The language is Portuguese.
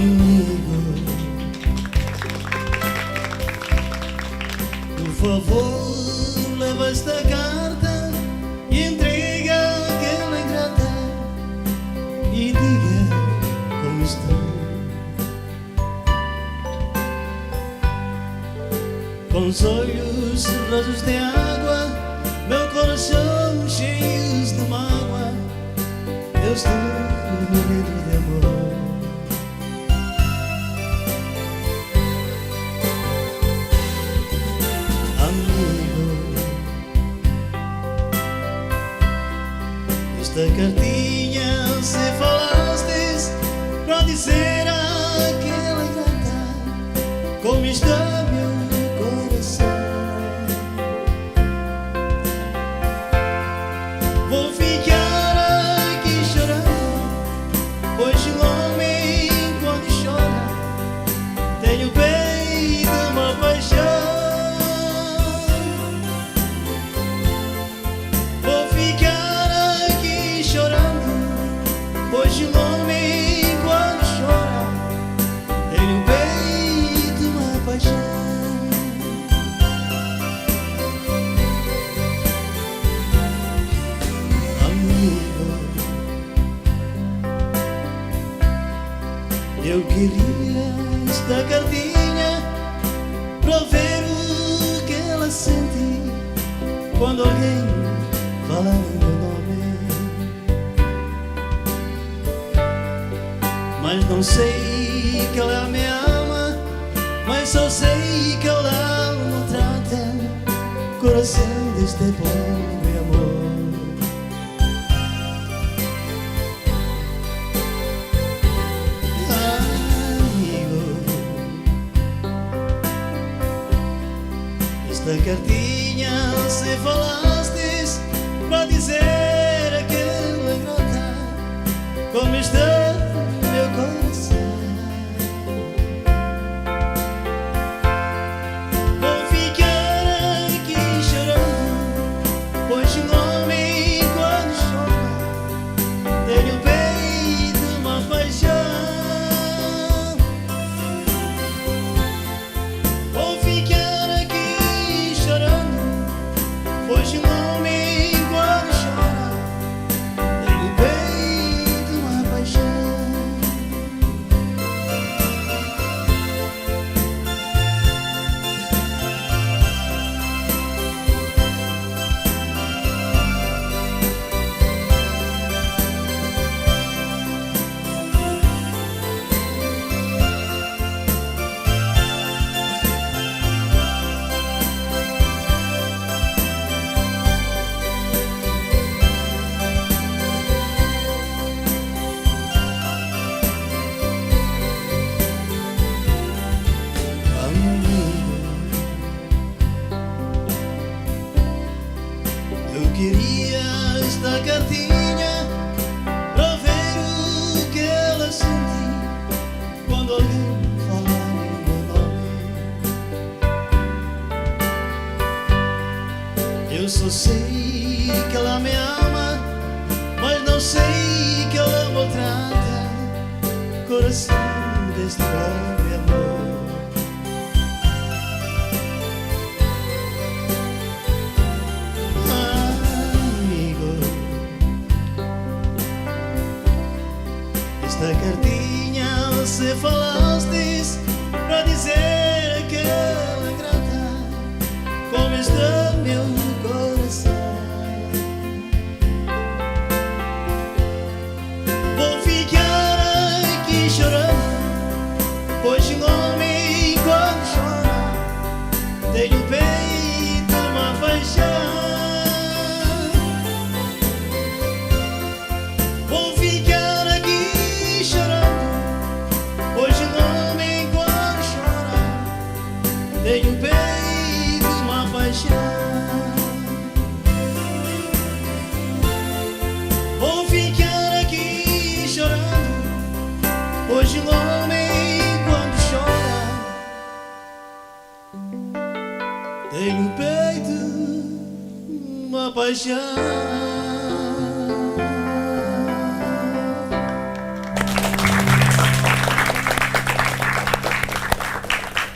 Amigo, por favor, leva esta carta e entrega àquela ingrata e diga como estou. Com os olhos rasos de água, meu coração cheio de mágoa, eu estou morrendo de amor. Esta cartinha se falastes para dizer àquela ingrata como está meu coração. Vou ficar aqui chorando, pois um homem quando chora tem o peito uma paixão. Pois um homem quando chora tem no peito uma paixão. Amigo, eu queria esta cartinha para ver o que ela sente quando alguém fala o meu nome. Mas não sei que ela me ama, mas só sei que ela me trata, coração deste pobre amor. Amigo, esta cartinha se falastes para dizer àquela ingrata como está meu coração. Vou ficar aqui chorando, pois um homem quando chora tem no peito uma paixão. Vou ficar aqui chorando, pois um homem quando chora tem no peito uma paixão. Eu queria esta cartinha para ver o que ela sente quando alguém falar o meu nome. Eu só sei que ela me ama, mas não sei que ela me trata, coração deste pobre amor. Esta cartinha se falastes para dizer àquela ingrata como está meu coração. Vou ficar aqui chorando, pois um homem quando chora tem no peito uma paixão. Vou ficar aqui chorando, pois um homem quando chora tem no peito uma paixão. Vou ficar aqui chorando, pois um homem quando chora tem no peito uma paixão.